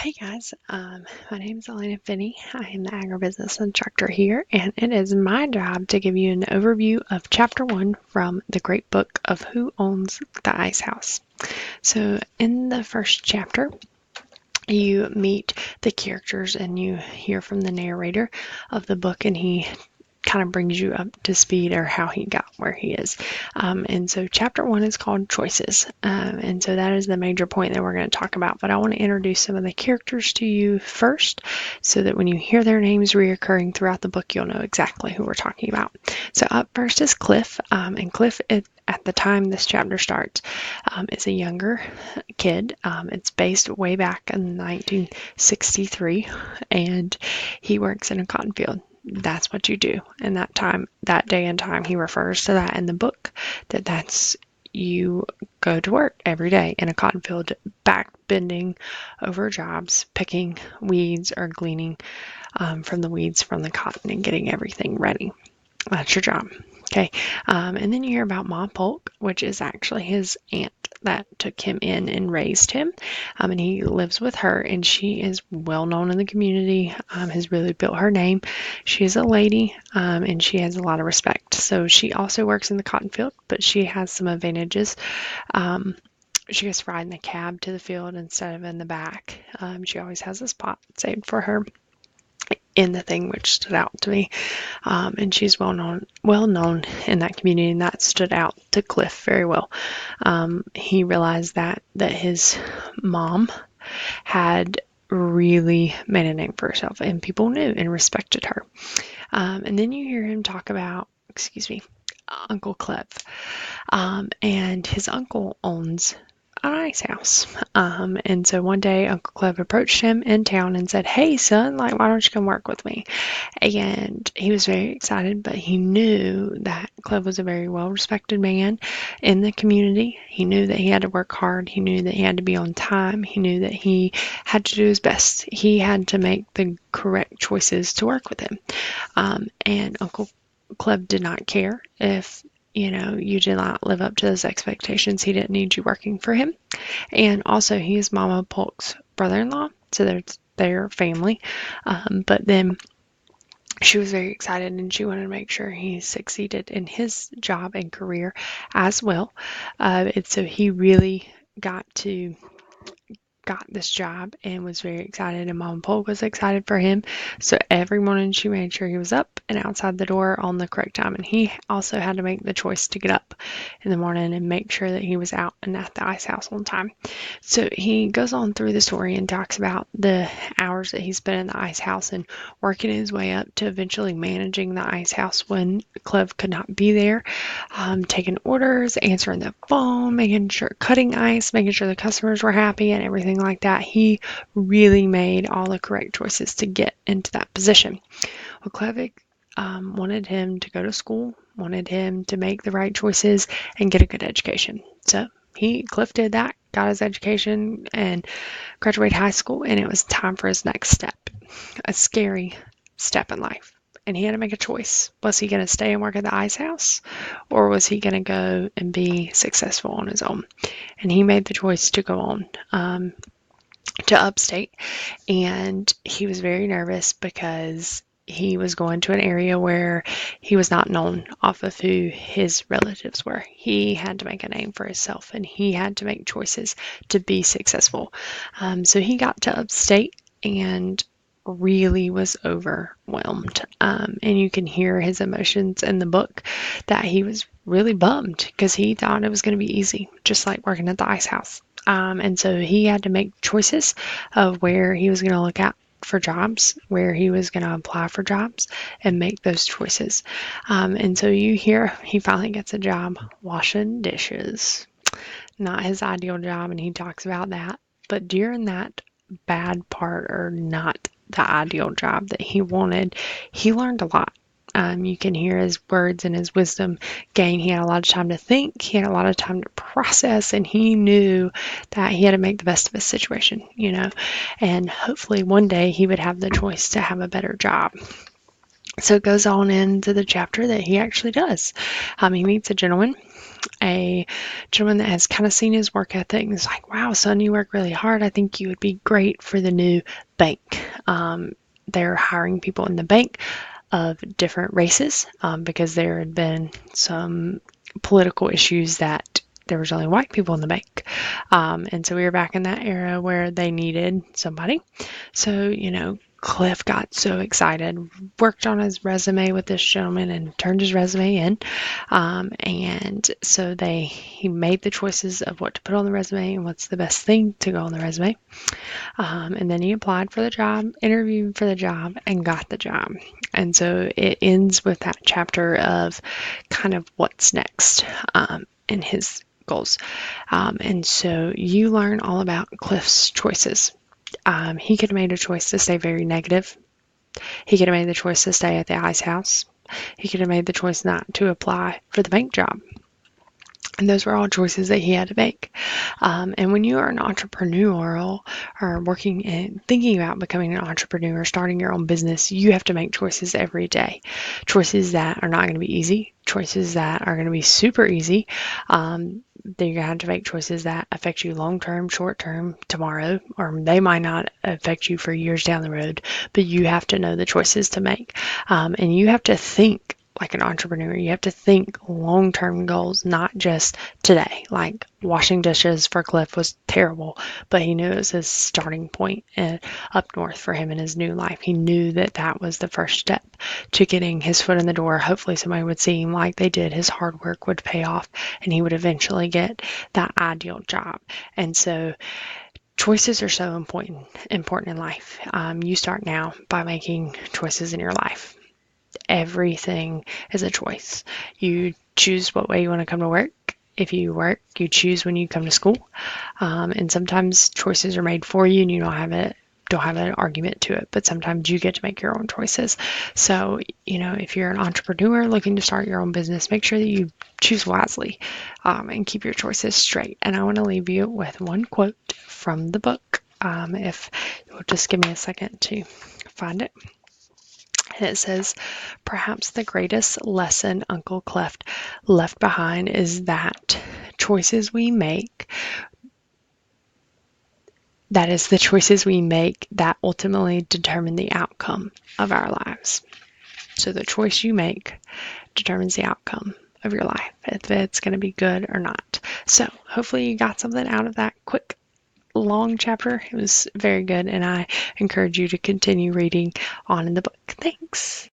Hey guys, my name is Elena Finney. I am the agribusiness instructor here, and it is my job to give you an overview of Chapter 1 from the great book of Who Owns the Ice House. So, in the first chapter, you meet the characters and you hear from the narrator of the book, and he kind of brings you up to speed or how he got where he is. And so chapter 1 is called Choices. And so that is the major point that we're going to talk about. But I want to introduce some of the characters to you first so that when you hear their names reoccurring throughout the book, you'll know exactly who we're talking about. So up first is Cliff. And Cliff, at the time this chapter starts, is a younger kid. It's based way back in 1963, and he works in a cotton field. That's what you do. And that day and time, he refers to that in the book, that's you go to work every day in a cotton field, back bending over jobs, picking weeds or gleaning from the weeds from the cotton and getting everything ready. That's your job. Okay. And then you hear about Ma Polk, which is actually his aunt that took him in and raised him. And he lives with her, and she is well known in the community, has really built her name. She is a lady, and she has a lot of respect. So she also works in the cotton field, but she has some advantages. She gets to ride in the cab to the field instead of in the back. She always has a spot saved for her in the thing, which stood out to me. And she's well known in that community, and that stood out to Cliff very well. He realized that his mom had really made a name for herself, and people knew and respected her. And then you hear him talk about, Uncle Cliff. And his uncle owns an ice house. And so one day Uncle Cleb approached him in town and said, "Hey son, why don't you come work with me?" And he was very excited, but he knew that Cleb was a very well-respected man in the community. He knew that he had to work hard. He knew that he had to be on time. He knew that he had to do his best. He had to make the correct choices to work with him. And Uncle Cleb did not care if you did not live up to those expectations. He didn't need you working for him. And also, he is Mama Polk's brother-in-law, so they're family. But then she was very excited, and she wanted to make sure he succeeded in his job and career as well. And so he really got this job and was very excited, and Mom Polk was excited for him. So every morning she made sure he was up and outside the door on the correct time, and he also had to make the choice to get up in the morning and make sure that he was out and at the ice house on time. So he goes on through the story and talks about the hours that he spent in the ice house and working his way up to eventually managing the ice house when Cleve could not be there, taking orders, answering the phone, making sure cutting ice, making sure the customers were happy and everything like that. He really made all the correct choices to get into that position. Well, Cleve wanted him to go to school, wanted him to make the right choices and get a good education. So Cliff did that, got his education and graduated high school, and it was time for his next step, a scary step in life. And he had to make a choice. Was he going to stay and work at the ice house, or was he going to go and be successful on his own? And he made the choice to go on to upstate, and he was very nervous because he was going to an area where he was not known off of who his relatives were. He had to make a name for himself, and he had to make choices to be successful. So he got to upstate and really was overwhelmed. And you can hear his emotions in the book that he was really bummed because he thought it was going to be easy, just like working at the ice house. And so he had to make choices of where he was going to look at for jobs, where he was going to apply for jobs and make those choices. And so you hear he finally gets a job washing dishes. Not his ideal job, and he talks about that. But during that bad part, or not the ideal job that he wanted, he learned a lot. You can hear his words and his wisdom gain. He had a lot of time to think. He had a lot of time to process, and he knew that he had to make the best of his situation, and hopefully one day he would have the choice to have a better job. So it goes on into the chapter that he actually does. He meets a gentleman a gentleman that has kind of seen his work ethic and is like, wow, son, you work really hard. I think you would be great for the new bank. They're hiring people in the bank of different races because there had been some political issues that there was only white people in the bank. And so we were back in that era where they needed somebody. So, Cliff got so excited, worked on his resume with this gentleman and turned his resume in. And so he made the choices of what to put on the resume and what's the best thing to go on the resume. And then he applied for the job, interviewed for the job, and got the job. And so it ends with that chapter of kind of what's next in his goals. And so you learn all about Cliff's choices. He could have made a choice to stay very negative. He could have made the choice to stay at the Icehouse. He could have made the choice not to apply for the bank job. And those were all choices that he had to make. And when you are an entrepreneurial or working and thinking about becoming an entrepreneur, starting your own business, you have to make choices every day. Choices that are not going to be easy, choices that are going to be super easy. Then you're going to have to make choices that affect you long-term, short-term, tomorrow, or they might not affect you for years down the road, but you have to know the choices to make. And you have to think like an entrepreneur. You have to think long-term goals, not just today. Like washing dishes for Cliff was terrible, but he knew it was his starting point up north for him in his new life. He knew that that was the first step to getting his foot in the door. Hopefully somebody would see him like they did. His hard work would pay off and he would eventually get that ideal job. And so choices are so important in life. You start now by making choices in your life. Everything is a choice. You choose what way you want to come to work. If you work, you choose when you come to school. And sometimes choices are made for you and you don't have an argument to it, but sometimes you get to make your own choices. So, if you're an entrepreneur looking to start your own business, make sure that you choose wisely and keep your choices straight. And I want to leave you with one quote from the book. If you'll just give me a second to find it. And it says, perhaps the greatest lesson Uncle Cleft left behind is that choices we make, that is the choices we make that ultimately determine the outcome of our lives. So the choice you make determines the outcome of your life, if it's going to be good or not. So hopefully you got something out of that quick long chapter. It was very good, and I encourage you to continue reading on in the book. Thanks.